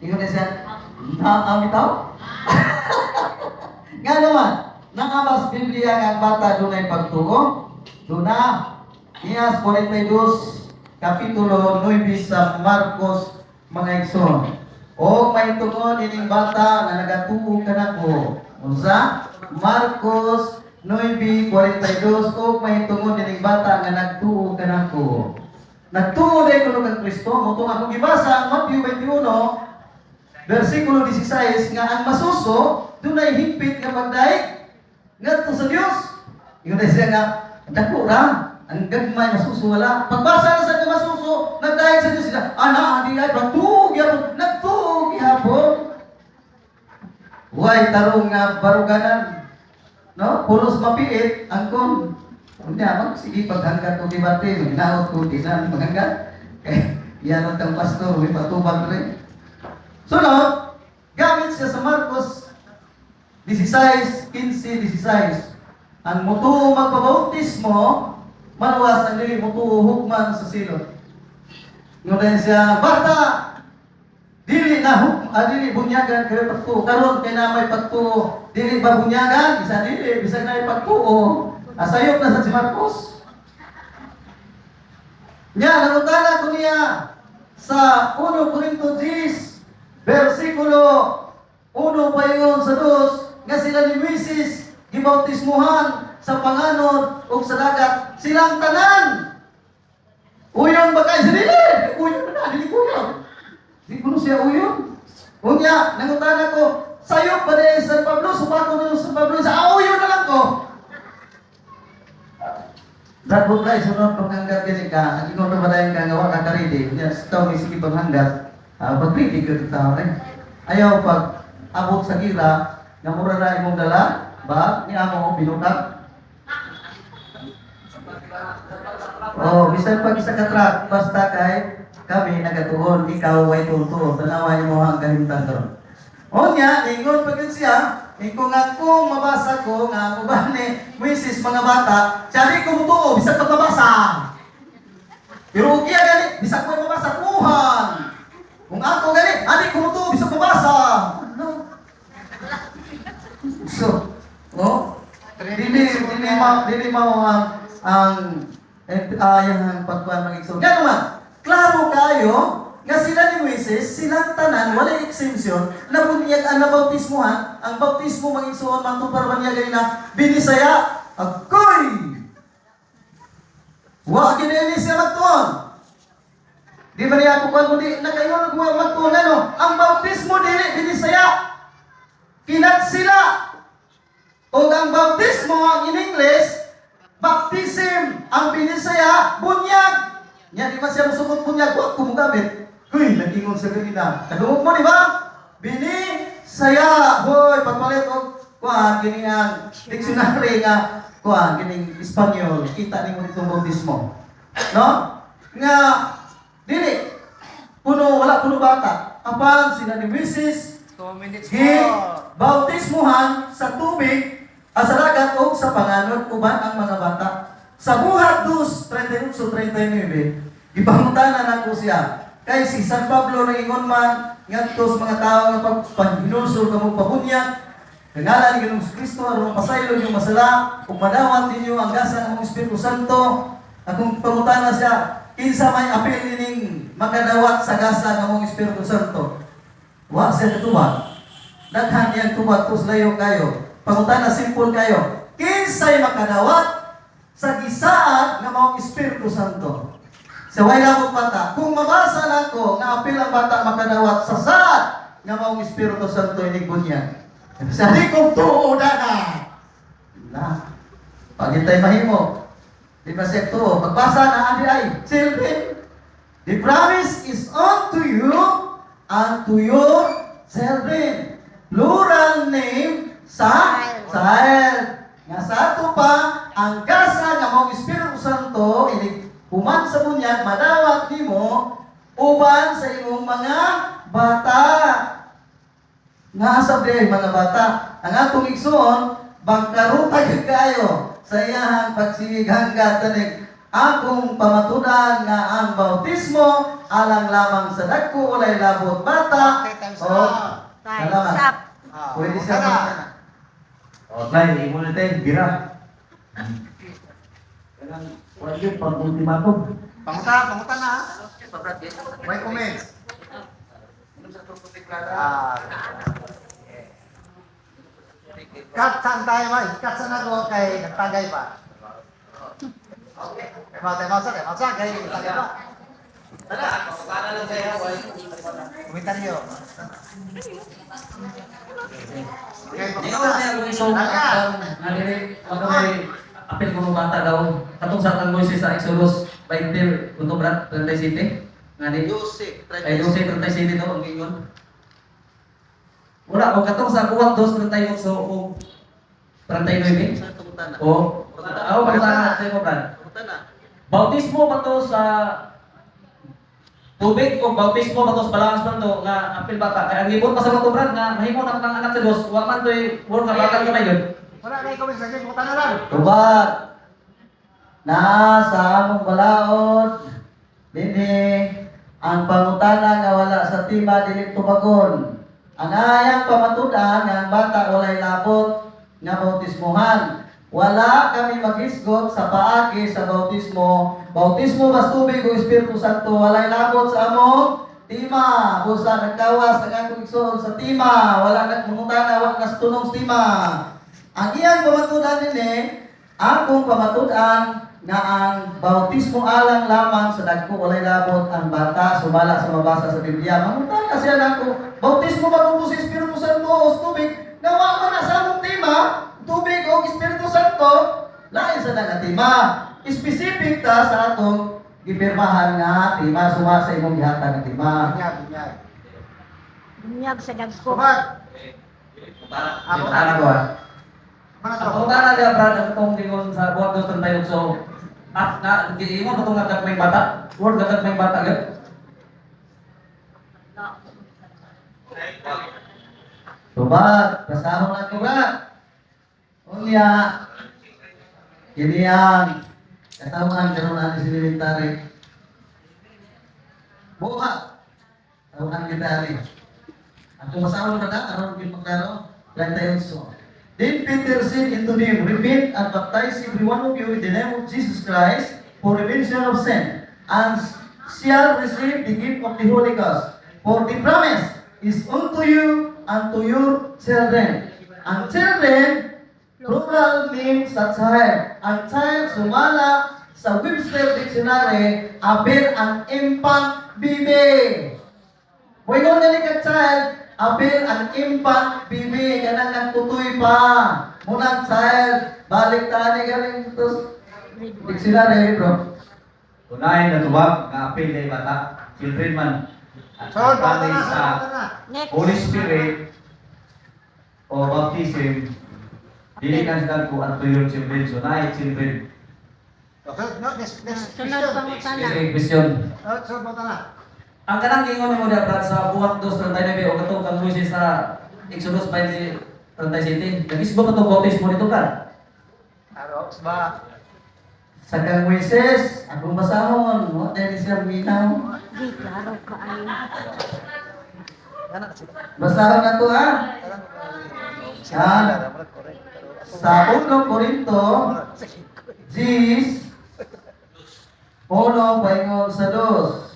Ingon na siya, bitaw? Nga naman, nakabas Biblia nga ang bata dunay pagtuo. Duna, Iyas 42, Kapitulo 9 sa Marcos, mga igsoon. O may tungon ining bata nga nagatuo kanako. Unsa? Marcos 9:42, o may tungon ining bata nga nagtuo kanako. Nagtuo day kuno kang Kristo, mutong akong gibasa ang Matthew 21, versikulo 16 nga ang masuso dunay higpit nga magdaig ngadto sa Dios. Ingon siya nga dako ra ang gagmay masuso wala. Pagbasa na sa masuso nagdaig sa Dios sila. Ana adi ay pagtuog yapon nagtuog yapon. Way tarong nga baruganan. No? Pulos mapiit ang kon. Unya sige paghanggat ko debate ginaot ko dinan maghanggat. Yan ang pastor may patubag rin. Sunod, gamit siya sa Marcos 16:15-16. Ang mutuo magpabautismo, maluwas ang dili mutuo hukman sa silot. Ngunit siya, bata, dili bunyagan kayo pagtuo. Karon kay na may pagtuo, dili ba bunyagan? Bisa dili, bisa na pagtuo. Asayop na sa si Marcos. Nya, nangutana ko niya sa 1 Corinto 10, versikulo 1 paingon sa 2, nga sila ni Moises gibautismuhan sa panganod o sa dagat silang tanan. Uyon ba kayo sa dili? Uyon na, dili uyon. Di ko siya uyon. Unya, nangutana ko, sayop ba din San Pablo? Subako nyo San Pablo, sa uyon na lang ko. Dapat tayo sunod panghanggat din ka. Ang ingon na ba tayong kagawa ka karidi? Unya, sa taong isigi panghanggat. Pag-critic ka tao rin. Ayaw pag abot sa gira, na mura na imong dala, ba? Ni amo binukat. Bisan pag isa ka truck, basta kay kami nagatuon, ikaw way tunto. Tanawa niyo mo ang kahimtan doon. O niya, ingon pag siya, ingon nga kung mabasa ko, nga ang uban ni Moises mga bata, siya ko mutuo, bisan pag mabasa. Pero ukiya gani, bisan ko mabasa, kuhan. Kung ako gani, adik ko mutuo, bisan mabasa. So, dili mo ang ayang pagkuhan ng igsoon. Nga naman, klaro kayo nga sila ni Moises, silang tanan, wala exemption, na bunyag ang nabautismuhan, ang bautismo mga igsoon, mantupar ba niya ganina, binisaya, agoy! Wa kinili siya magtuon. Di ba niya ako kundi nakayon magtuon ano? Ang bautismo dili binisaya. Kinat sila. O ang bautismo ang in English, baptism, ang binisaya, bunyag. Nya di ba siya musugot bunyag, wa kumugamit. Huy, nag-ingon sa ganina. Kadungog mo, di ba? Binisaya. Hoy, pagpalit o kuhan, kini ang dictionary nga, kuhan, kining Espanyol, kita ni mo itong bautismo. No? Nga, dili, wala puno bata. Apan, sila ni Mrs. 2 minutes more. Bautismuhan sa tubig, sa dagat o sa panganod, uban ang mga bata. Sa buhat 2:38-39, ipangutanan ako siya. Kay si San Pablo na ingon man, ngadto sa mga tao nga pagpaghinulsol kamo pabunyag, kanalan ni Ginoong Kristo aron masaylo yung masala, ug madawat ninyo ang gasa ng Espiritu Santo. Akong pangutana siya, kinsa may apil nining makadawat sa gasa ng Espiritu Santo? Wa siya katuwa. Daghan yang tuwa tus layo kayo. Pangutana simple kayo. Kinsay makadawat sa gisaad ng mga Espiritu Santo? Sa way labot bata, kung mabasa nako nga apil ang bata makadawat sa saad ng mga Espiritu Santo inig bunyag. Sa di kong tuoda na. Pagintay mahimo. Di ba siya to? Pagbasa na adi ay, children, the promise is unto you and to your children. Plural name sa child. Nga sa ato pa, ang gasa nga mong Espiritu Santo, human sa bunyag, madawat nimo uban sa imong mga bata. Nga sabi mga bata, ang atong igsoon, bangkarutag kayo sa iyahang pagsinig hanggat tanig akong pamatudan nga ang bautismo alang lamang sa dagko walay labot bata pwede siya Tara. magkana. O, Nay, imo na tayo, bira. Kailangan, wala yun, pag-ultimatum. Pangutan na. May comments. Ah. Cut saan tayo ba? Cut saan ako kay nagtagay pa. Masa kay nagtagay pa. Komentaryo. Okay, Di ko na yung iso apel ko mga bata daw. Katong sa kang Moises sa Exodus 20, punto brat, 37. Nga ni, ay 12, 37 daw ang ingon. Wala, o katong sa kuwat 2, 38, so, o 39. O, ako pagkata sa iyo, Brad. Bautismo ba to sa tubig o bautismo ba to sa balangas man to nga apil bata? Kaya ang ibon pa sa mga Brad nga mahimo na ng anak sa Diyos, wa man to'y wala nga bata ka na yun. Wala kayo comments lagi, pangutan na lang. Tubat, na sa among balaod, dini, ang pangutana nga wala sa tima dili tubagon. Ang ayang pamatudan nga ang bata walay labot nga bautismohan. Wala kami maghisgot sa paagi sa bautismo. Bautismo bas tubig o Espiritu Santo walay labot sa among tima. Busa nagkawas ang akong igsoon sa tima. Wala nang mangutana, wala nas tunong sa tima. Ang iyang pamatudan nini, akong pamatudan nga ang bautismo alang lamang sa dagko walay labot ang bata sumala sa mabasa sa Biblia. Mangutan kasi ako, bautismo ba kung sa Espiritu Santo o sa tubig? Nawa man na sa among tima, tubig o Espiritu Santo, lain sa nagatima. Specific ta sa atong gipirmahan nga tima suma sa imong gihatag nga tima. Binyag. Bunyag sa dagko. Tubat. Ako na ko. Mana Ako to? na nga Brad, ang itong tingon sa buwag 2, 38. So, at nga, ingon ko itong agad may bata. Word agad may bata agad. Tubat, kasama na ko ba? Unya, kiniyan, katamaan karon na si military. Buha, tawahan kita rin. Ako masama na aron yung magkano, 38. Then Peter said unto them, repent and baptize every one of you in the name of Jesus Christ for remission of sin, and shall receive the gift of the Holy Ghost. For the promise is unto you and to your children. Ang children, plural means sa child. Ang child, sumala sa Webster Dictionary, apel ang infant baby. Moingon na ni ka child, apel ang infant baby, kanang nagtutoy pa. Munang child, balik tani galing ito. Dictionary, bro. Unahin na tuwag nga apil na bata, children man. At So, pagkali pangutan sa na. Next. Holy Spirit o baptism, dili ka sa ko at your children, so unahin children. Okay, no, next Sunod pangutan na. Sige, question. Sunod pangutan na. Ang kanang ingon mo na Brad sa buwag 2, 39 o katong kang Moises sa Exodus 20, 37. Nagisbo ka itong bautismo nito Brad? Arox ba? Sa kang Moises, akong basahon, mo tayo siya minaw. Di klaro ka ay. Ano kasi? Basahon na to ha. Sa 1 Korinto, Gis, 1 paingon sa 2.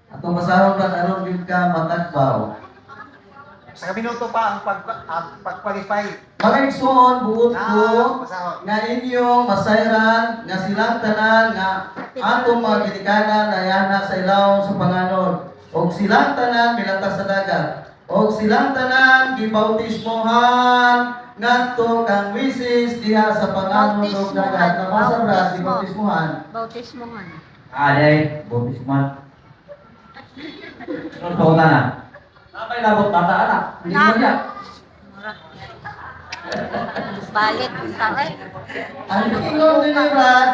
Atong basahon ka aron gyud ka matagbaw. Sa minuto pa ang pag-qualify. Mga igsoon, buot ko, Basahon. nga inyong masayran, nga silang tanan, nga atong mga ginikanan na yana sa ilaw sa panganon. O silang tanan, milantas sa dagat. O silang tanan, gibautismohan, ngadto kang Moises diha sa panganon ng dagat. Nabasa bra, gibautismohan. Bautismohan. Alay, baptisman. Sunod pa na. Napay labot bata anak. Hindi mo niya. Balik ta ay. Ang ingon ni Brad,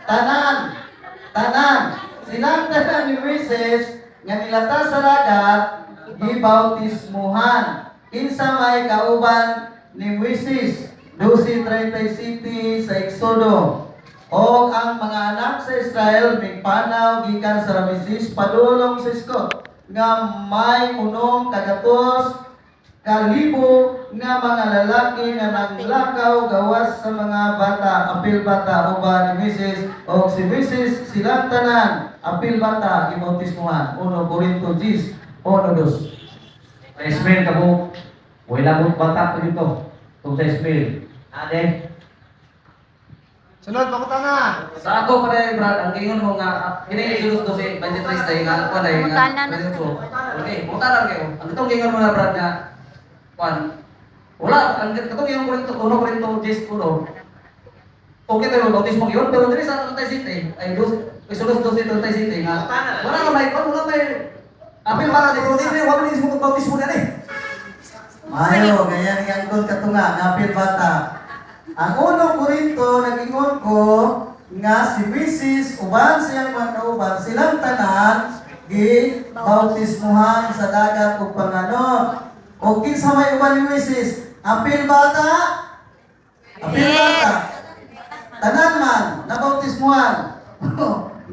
tanan, silang tanan ni Moises, nga nilatas sa dagat, gibautismuhan. Kinsa may kauban ni Moises, 12:37 sa Exodo. O ang mga anak sa Israel, migpanaw gikan sa Rameses, padulong sa Iskot, nga may unong kagatos kalibo nga mga lalaki nga naglakaw gawas sa mga bata, apil bata uban ni Mrs. o si Mrs. silang tanan, apil bata gibautismohan. 1 Corinto 10, 1-2. Ismail ka mo. Wala mo bata ko dito. Itong sa Ismail. Ate. Sunod, pakutan na. Sa ako pa rin, Brad, ang gingon mo nga, hindi isulot to si 23 tayo nga, kuwan ay nga, Mutanan na. okay, mutanan kayo. Ang itong gingon mo na, Brad, nga, kuwan, wala, ang itong gingon ko rin to, kuno ko rin to, Jess, kuno. Okay tayo, bautismo yun, pero dili sa Tantay City, ay isulot to si Tantay City nga, wala nga may, wala may, apil para, di ko din, wala din sa bautismo na eh. Mayo, ganyan ang angkol katunga, apil bata. Ang 1 Corinto, nag-ingon ko nga si Mrs. uban siyang mga kauban, silang tanan, bautismuhan sa dagat o pangano. O kinsa may uban ni Mrs. Apil bata? Apil bata? Tanan man, nabautismuhan.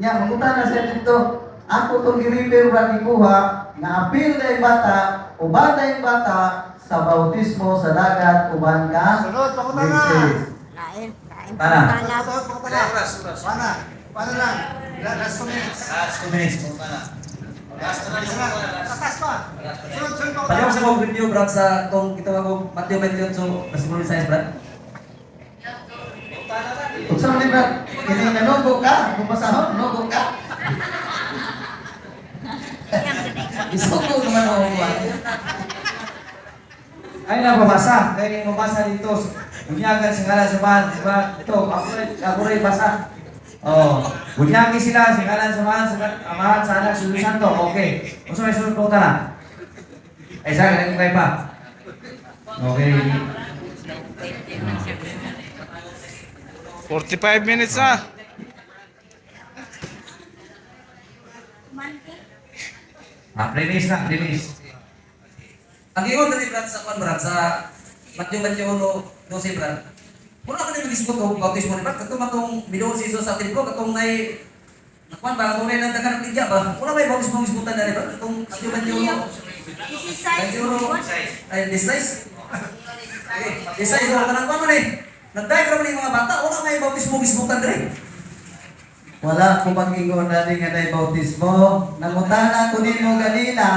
Nya, magutan na siya dito. Ako itong i-repair ba ikuha, nga apil na yung bata, uban na yung bata, sa bautismo sa dagat, uban ka. Sunod, pakutan na. Mrs. Lain Tara. putana. Sunod, pakutan na. Pana. Pana lang. Last 2 minutes. Last 2 minutes. Tatas pa. Sunod, sunod, pakutan Pwede na. ko sa mga review, Brad, sa itong kita ko, Matthew 28, so, nasimulan sa Brad. Kung saan ni Brad, kini nanugo ka, bumasahon, nugo ka. Isuko naman ako ba? Ay na babasa. Kaya yung mabasa dito. Bunyagan sa ngalan sa man. Diba? Ito, ako rin basa. Oh, bunyagi sila sa ngalan sa man, sa Amahan, sa Anak, sa Espiritu Santo. Okay. Gusto may sunod po na. Ay, sa akin, kayo pa. Okay. 45 minutes na. Release na, release. Ang ingon dali, Brad, sa Brad, sa Matthew 12, Brad. Wala ka na mag-isipot o bautismo ni Brad, katong matong binuon si Jesus sa templo, katong nay nakuan ba, katong nay nandagan ng tidya ba? Wala may bautismo ang isbutan na ni Brad, katong Matthew 12, ay, this okay, this size, wala ka nang kuwan man eh. Nagdiagram ni mga bata, wala may bautismo ang isbutan dali. Wala ko mag-ingon na nga na bautismo. Nangutana ko nimo ganina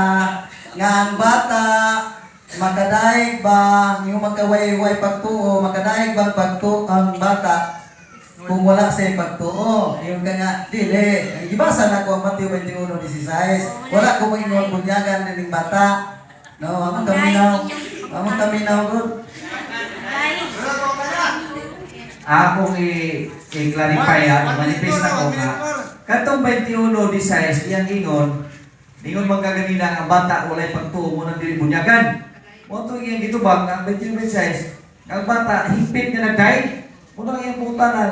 nga ang bata makadaig ba yung magkaway-way pagtuo, makadaig ba pagtuo ang bata kung wala sa pagtuo. Yung ka nga, dili. Ibasa na ko ang Matthew 21:16. Wala ko mag-ingon bunyagan ng bata. No, amang kaminaw. Amang kaminaw good. Sunod, pakutan na. Akong i-clarify manifest na ko nga. Katong 21:16, iyang ingon, ingon magkaganina ang bata walay pagtuo mo nang dili bunyagan. Mo to iyang gitubag ang 21:16, ang bata higpit nga nagdaig. Muna iyang puta na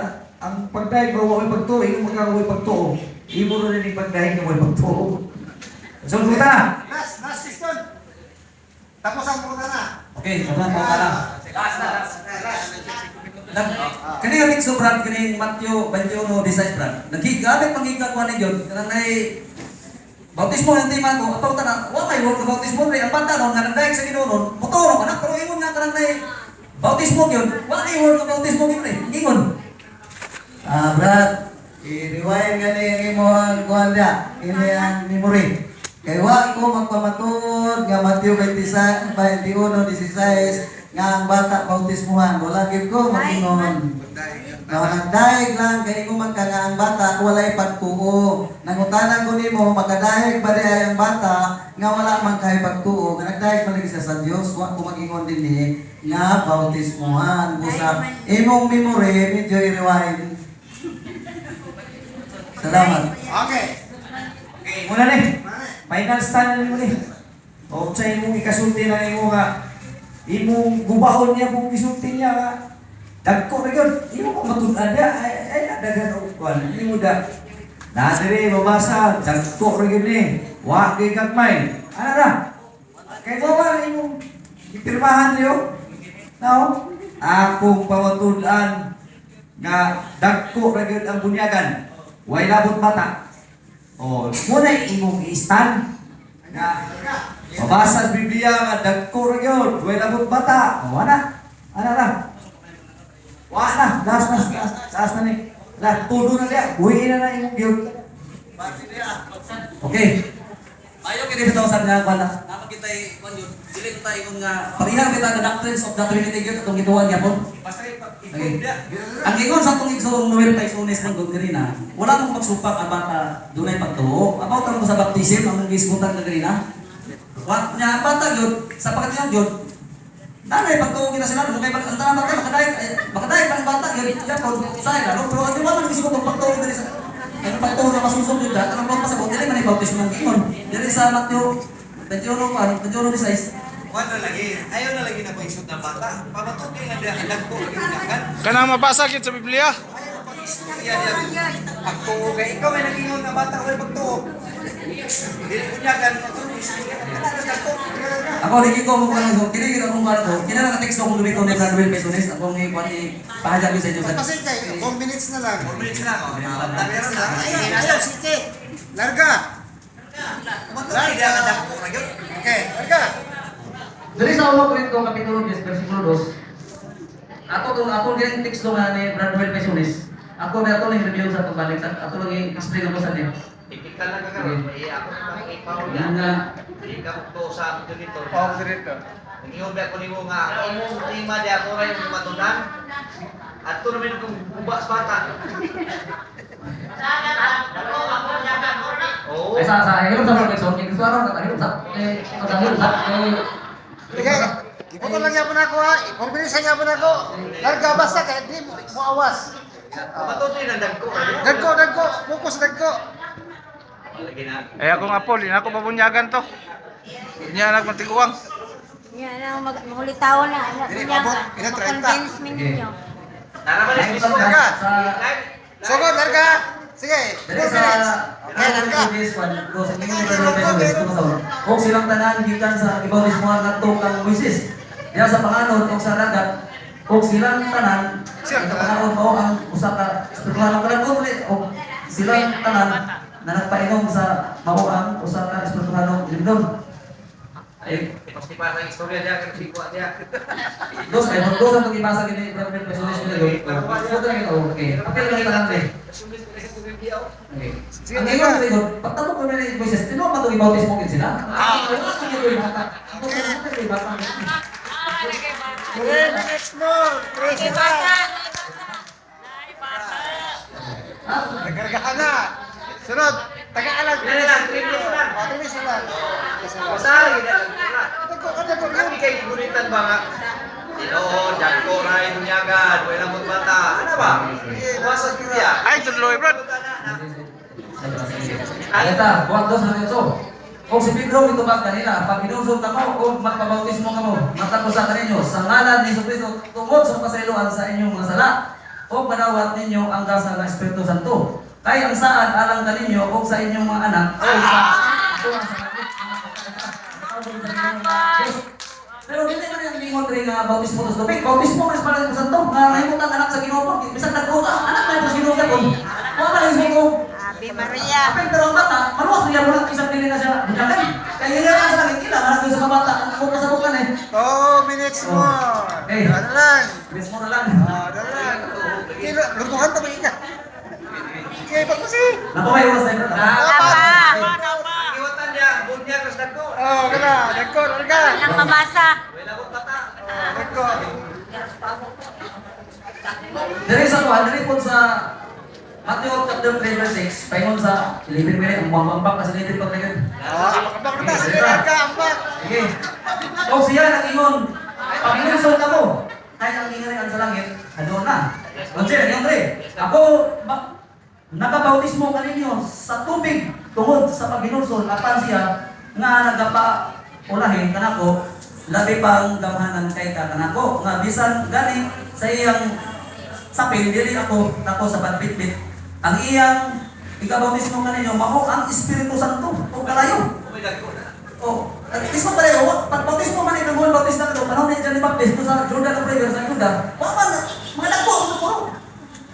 ang pagdaig ba walay pagtuo, ingon magkaway pagtuo. Imo ro ni pagdaig nga walay pagtuo. So puta. Last question. Tapos ang pakutan na. Okay, sabang po ka lang. Kani gamit so Brad, kani Matthew 21:16, Brad. Naghigamit panghiga ko ni John, kanang nay bautismo ng tema ko, apaw ta na, wa may word bautismo rin, ang bata nun, nga nagdaig sa Ginoo, motoro ka na, pero ingon nga kanang nay bautismo yun, wa may word bautismo yun rin, ingon. Brad, i-rewind nga ni mo ang kuhan niya. Ini ang memory. Kay wa ko magpamatud nga Matthew 21:16 nga ang bata bautismuhan. Wala gyud ko mag-ingon. Now, nagdaig lang kay ko man ka nga ang bata walay pagtuo. Nangutanan ko nimo magkadaig ba di ang bata nga wala man kay pagtuo. Nga nagdaig man lagi siya sa Dios, wa ko mag-ingon dinhi nga bautismuhan. Busa imong memory medyo i-rewind. Salamat. Okay. Muna ni. Final stand na mo ni. O sa imong ikasulti na imo nga imong gubaon niya kung isulti niya nga dagko ra gyud. Imo ko matud-an niya ay dagan og kwan. Imo da. Na dire mabasa dagko ra gyud ni. Wa kay gagmay. Ana ra? Kay mo ba imong ipirmahan niyo? Now, akong pamatud-an nga dagko ra gyud ang bunyagan. Way labot mata. Oh, muna imong i-stand nga mabasa sa Biblia nga dagko ra gyud Way labot bata. O, ana. Ana na. Wa na. Last na ni. Lah, tudo na dia. Buhiin na na imong gyud. Okay. Ayo kini bitawasan nga kwan na. Nama kita kwan yun. Dili kita ingon nga parihang kita the doctrines of the Trinity gyud atong gituan gyapon. Okay. Ang ingon sa atong igsoong Noel Taisones ng Godgerina, wala mong magsupak ang bata dunay pagtuo. About ang sa baptism ang gisgutan ka ganina. Wa nya bata gyud sa pagkatiyang gyud. Nanay pagtuo kita sila mo kay ang tanan bata makadayag pang bata gyud gyapon sa ila no pero di man gisgo pagtuo diri sa ang pagtuo na masusog gyud ta kanang pasabot dili man baptismo ng ingon. Diri sa Mateo 21:16 Wala lagi. Ayaw na lagi na po isot ng bata. Pamatukin na dia ilang ko kan. Kanang mabasa gid sa Biblia. Pagtuo kay ikaw may nagingon na bata kay pagtuo. Dili kunya kan Ako lagi ko mo kanang kini gid akong bato. Kini na text ko lumito ni Manuel Pesones ako ng kwan ni pahayag sa inyo sa. Kasi kay 4 minutes na lang. 4 minutes na lang. Ayaw sige. Larga. Larga ka dako ra gyud. Okay, larga. Diri sa 1 Korinto kapitulo 10 bersikulo 2. Ato gining text do nga ni Manuel Pesones. Ako na ato ning review sa pagbalik ato lagi explain ko sa niya. Ipikal lang ka karon. Ako na ipaw Yan nga Ikaw to sa akin dito. Oh, dito. Ngiyon ba ko nimo nga imong tema di ako ray matudan. At to naman kung ubas bata. Oh. ay sa hilom sa protection kung suara ka hilom sa hilom sa Sige. Ipoto lang yapon ako ha. Iporbilisan yapon ako. Larga basta kay di mo awas. Matutoy na dagko. Dagko. Fokus dagko. Eh ako nga Paul, ina ko babunyagan to. Inya anak matiguang. Yan ang mahulitawan na. Dili, Yan, abot, ina, 30. makonvince ninyo. Naraman is mismo larga. Sugod larga. Sige. Dili sa kung silang tanan gikan sa ibaw mismo ngadto kang Moises. Diya sa panganod o sa dagat kung silang tanan sa panganod mao ang usa ka espirituhalong kalangkot o silang tanan na nagpainom sa mao ang usa ka espirituhalong lindon. Ay, Pasti pa sa istorya dia kan si kuat dia. dos ay dos ang ibasa gini Prophet Pesones nila. Okay. Kapil lang tanan eh. Okay. Ang ngayon ko ito, pagtapos ko na yung Moises, tino ba itong ibautismo mo sila? Wala ko ito yung bata. Ako sa mga yung bata. 3 minutes more. 3 minutes. Nagkargahan na. Sunod. Taga-alag. 3 minutes lang. 3 minutes lang. Usaha lagi na lang. Dagko. Kami kay gunitan ba nga? Dilo, dagko ray bunyagan. Wala mo bata. Ano ba? Iwasan ko dia. Ay, tuloy brad. Aleta, buwan dos na ito. Kung si Pedro itubag kanila, pag inusog ka mo, kung magpabautismo ka mo, matapusan ka ninyo, sa ngalan ni Jesucristo, tungod sa pasailuan sa inyong mga sala, o manawat ninyo ang gasa ng Espiritu Santo. Kaya ang saan alang ka ninyo, o sa inyong mga anak, o sa pero hindi man yung lingon rin nga bautismo tos tubig. Bautismo mas pala sa Santo, nga nahimutan anak sa Ginoo. Bisan nagko ka, anak na sa Ginoo ka kon. Wa man yung Ginoo. Ave Maria. Pero ang bata, maluwas niya mo lang isang dili na siya. Bunyakan. Kaya nga sa langit kila, marami sa mga bata, ang bukas sa bukan eh. 2 minutes more. Okay. Ano lang? Bilis mo na lang. Ano lang? Lutuhan to ba ika? Okay, pagpasi. Napamay oras na ito. Iwatan niya, bunya kas dagko. Oh, kana, dagko, larga. Walang mabasa. Wala ko bata. Dagko. Dari sa kuha, dari po sa Matthew chapter 3 verse 6, paingon sa 11 minute, ang buwang-buwang kasi 11 pag na yun. Makabak na, sige larga, ambak. Sige. O siya nag-ingon, pag inusol ka mo, kahit ang ingalan sa langit, ano na. Konsel, yung pre, ako, nakabautismo ka ninyo sa tubig tungod sa pag-inusol, apan siya, nga nagapa-ulahin kanako, labi pang gamhanan kay kanako, nga bisan gani sa iyang sapil, dili ako sa badbitbit. Ang iyang ikabautismo ka ninyo, mao ang Espiritu Santo, o kalayo. Oh, at ismo pa rin, pag-bautismo man ito, mga bautismo na ito, panahon na dyan ni Baptist, sa Jordan of River, sa Juda, mga nagpo,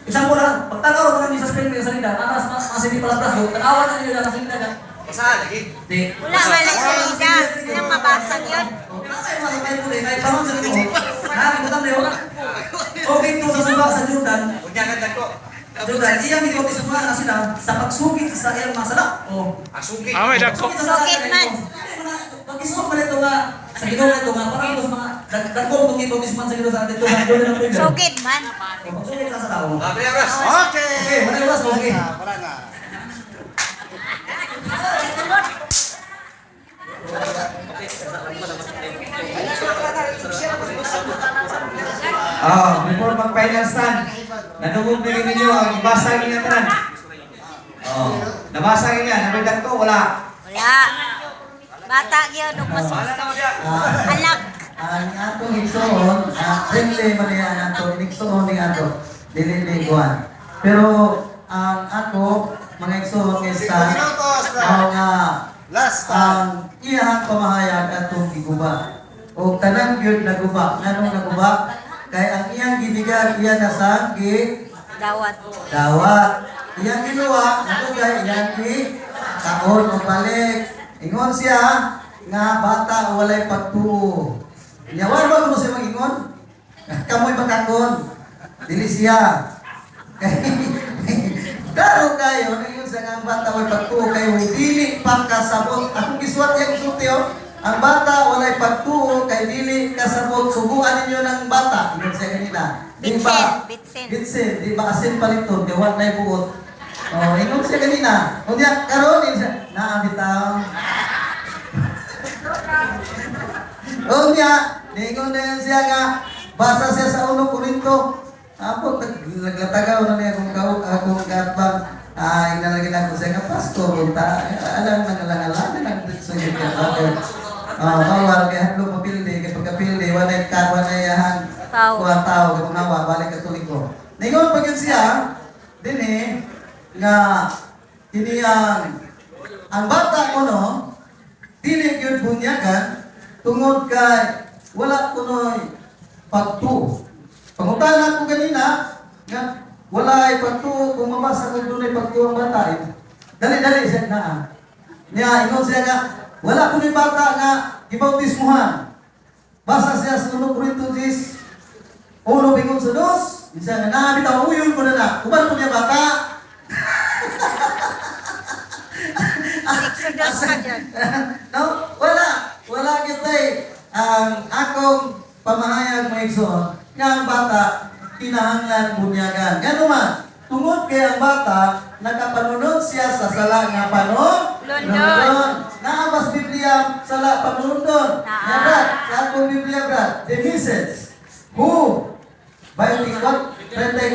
example lang, pagtagaw ko namin sa spring sa salida, anas, masindi pala braso, tanawan na ninyo na sa salida dyan. Isa lagi. Di. Wala man lang salida. Walang mabasa yun. Nasa yung mga kay Puli, kay Paron sa ito. Ha, ibutan niyo. Okay to sa suba sa Jordan. Unyagan dako. Jordan, iyang ibautismo na sila sa pagsugit sa iyang masala. Oh. Asugi. Amay dako. Sugit man. Pag-isok man ito nga, sa Ginoo na ito nga, parang ito sa mga dagkong itong ibautismo sa Ginoo sa atin ito nga, doon na ng Sugit man. Pagsugit ka sa tao. Ras. Okay, wala yung ras, okay. Wala na. Before mag-final stand, nadugog nyo ninyo ang ibasa niya tanan. Nabasa niya, nabidag ko, wala. Wala. Bata gyud ug mas anak. Ang atong igsoon, friendly man niya ang atong igsoon ni ato, dili ni kuan. Pero ang ato mga igsoon is ang Last ang iyang pamahayag atong giguba. O tanang gyud naguba, nganong naguba? Kay ang iyang gibigan iya na sa Dawat. dawat. Iyang ginawa, natugay iyang taon o balik. Ingon siya nga bata walay pagtuo. Yawan ba mo siya mag-ingon? Kamoy makakon. Dili siya. Daro kayo, ngayon sa nga bata walay pagtuo kayo, dili pagkasabot. Akong giswat yung sultiyo, ang bata walay pagtuo kay dili kasabot. Subuan ninyo ng bata. Ingon siya kanina. Di ba? Bitsin. Bitsin. Di ba asin paliton? Di wala na buot. Ingon siya kanina. O diya, karon din siya. Naabitaw. O diya, ningon na yan siya nga. Basa siya sa 1 Korinto. Apo, naglatagaw na niya akong katbang. Inalagin ako siya nga, Pastor, punta. Alam na ngalangalan na sugit ka. Mawar kay hadlo mapildi, kay pagkapildi, walay kawan na yahan. Tao. Kuha tao, kay mga balik katoliko. Ningon pa gyud siya, dinhi nga kiniyang ang bata ko no, dili gyud bunyagan tungod kay wala kunoy pagtu. Pangutana ko ganina nga wala ay pagtu kung mabasa ko dunay pagtu ang bata. Dali siya na. Niya ingon siya nga wala kunoy bata nga gibautismuhan. Basa siya sa 1 Korinto 10. Uno bingon sa 2. Isa nga na bitaw uyon ko na. Uban ko niya bata. Exodus ka dyan. No, wala kitay ang akong pamahayag mo igsoon nga ang bata kinahanglan bunyagan. Ngano man, tungod kay ang bata nakapanunod siya sa sala nga London. Naabas Biblia sala panunod. Naa. Ya brad, sa akong Biblia brad, the message who 34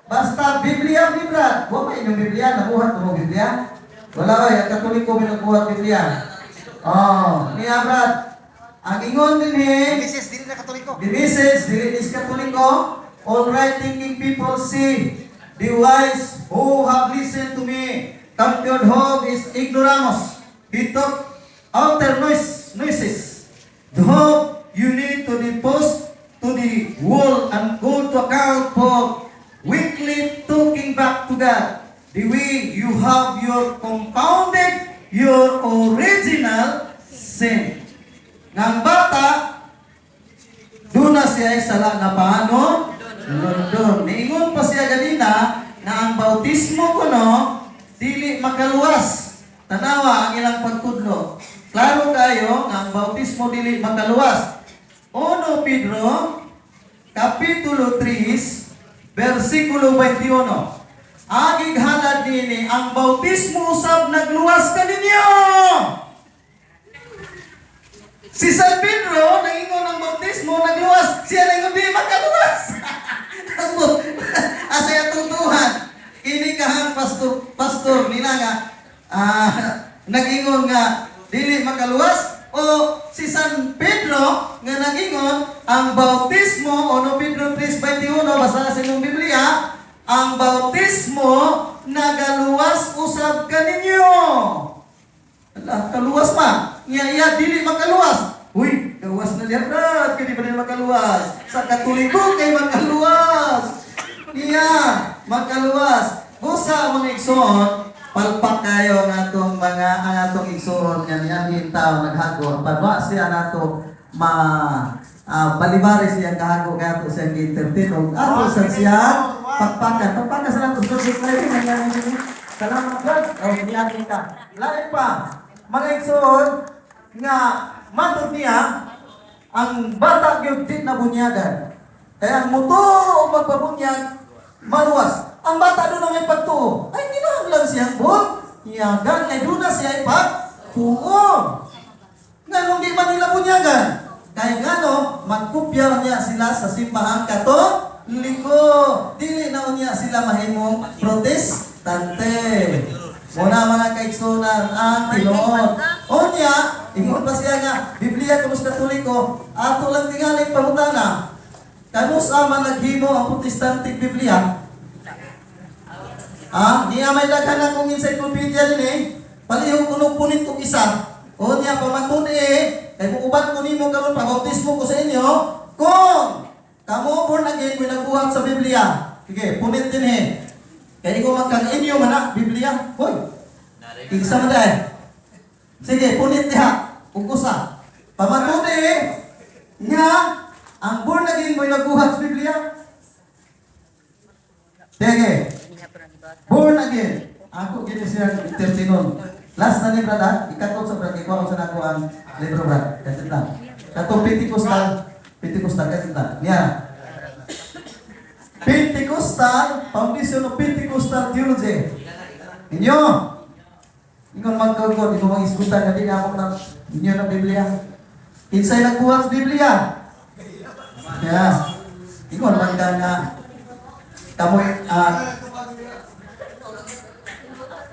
basta Biblia ni brad. Wa may inyong Biblia, nabuhat mo Biblia? Wala ay, ang Katoliko binubuhat Biblia. Niya brad, ang ingon din Mrs. dili na katoliko. the message, dili is Katoliko, all right thinking people see, the wise who have listened to me, Tampion hope is ignoramus. He took outer noises. The hope you need to depose to the world and go to account for weekly talking back to God. The way you have your compounded your original sin. Ng bata, doon na siya ay sala na paano? London. Niingon pa siya ganina na ang bautismo ko no, dili makaluwas. Tanawa ang ilang pagtudlo. Klaro kayo nga ang bautismo dili makaluwas. 1 Pedro, Kapitulo 3, versikulo 21. Agig halad nini, ang bautismo usab nagluwas ka ninyo. Si San Pedro, nangingon ang bautismo, nagluwas. Siya nangingon, di makaluwas. Asaya tutuhan. Ini kahang pastor nila nga, nagingon nga, dili makaluwas. O si San Pedro, nga nagingon, ang bautismo, 1 Pedro 3:21, basa sa inyong Biblia, ang bautismo, nagaluwas usab ka ninyo. Ala, kaluwas ma. Iya, dili makaluwas. Uy, gawas na niya, brad. Kaya di ba nila makaluwas? Sa Katoliko kay makaluwas. Iya, makaluwas. Busa mga igsoon, palpak kayo ng atong mga ang atong igsoon nga niya tao naghago. Padwa siya nato balibaris siya kahago kaya to siya entertain ato sa siya pagpakan sa nato sa live salamat God niya kita lain pa mga igsoon nga matod niya ang bata gyud din na bunyagan kaya ang muto o magpabunyag maluwas ang bata doon na may pagtuo ay kinahanglan siyang bunyagan kay doon na siya ipagtuo nga nung di man nila bunyagan kaya gano, magkupya niya sila sa simbahan Katoliko. Dili na niya sila mahimong protestante. Muna mga kaigsunan ang tinuod. O niya, ingon pa siya nga, Biblia kumus Katoliko, ato lang tingali pangutana. Kanus man naghimo ang protestante Biblia? Niya may daghan akong encyclopedia din palihog kuno punit kong isa. O niya pamatun kay uban ko nimo karon pabautismo ko sa inyo kung kamo born again mo nagbuhat sa Biblia. Sige, punit din kay ko magkang-inyo man Biblia. Hoy. Iksa man dai. Sige, punit diha. Ugusa. Pamatun nga ang born again mo nagbuhat sa Biblia. Sige. Born again. Ako gini siya intertinon. Last na ni brada, ikatot sa brada, ikaw sa nako ang libro brada. Kasi lang. Katong Pentecostal kasi lang. Niya. Pentecostal, foundation of Pentecostal theology. Inyo. Ingon magkagod, ingon mag-iskutan, hindi na ako na inyo na Biblia. Insay nagbuhat sa Biblia. Kaya, ingon magka na kamoy,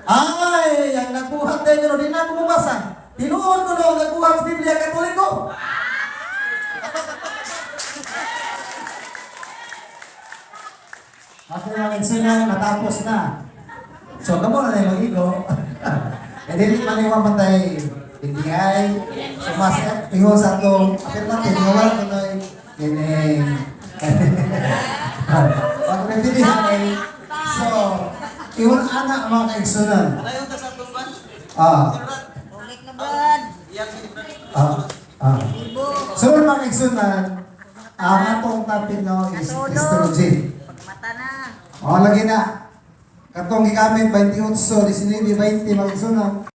ay, ang nagbuhat din nyo, di na ako mabasa. Tinuod ko nung nagbuhat sa Biblia Katoliko. Ako yung nagsinang natapos na. So, kamo na yung igo. E dili maniwa matay bigay. Sumas ingon sa to. Apil natin, ngawal ko na yung pag nagtitihan so, iwan anak mga kaigsunan. Ulit na brad. So, mga kaigsunan, ang atong topic no is astrology. Pagmata na. Lagi na. Katong gigamit 28, 19, 20 mga kaigsunan.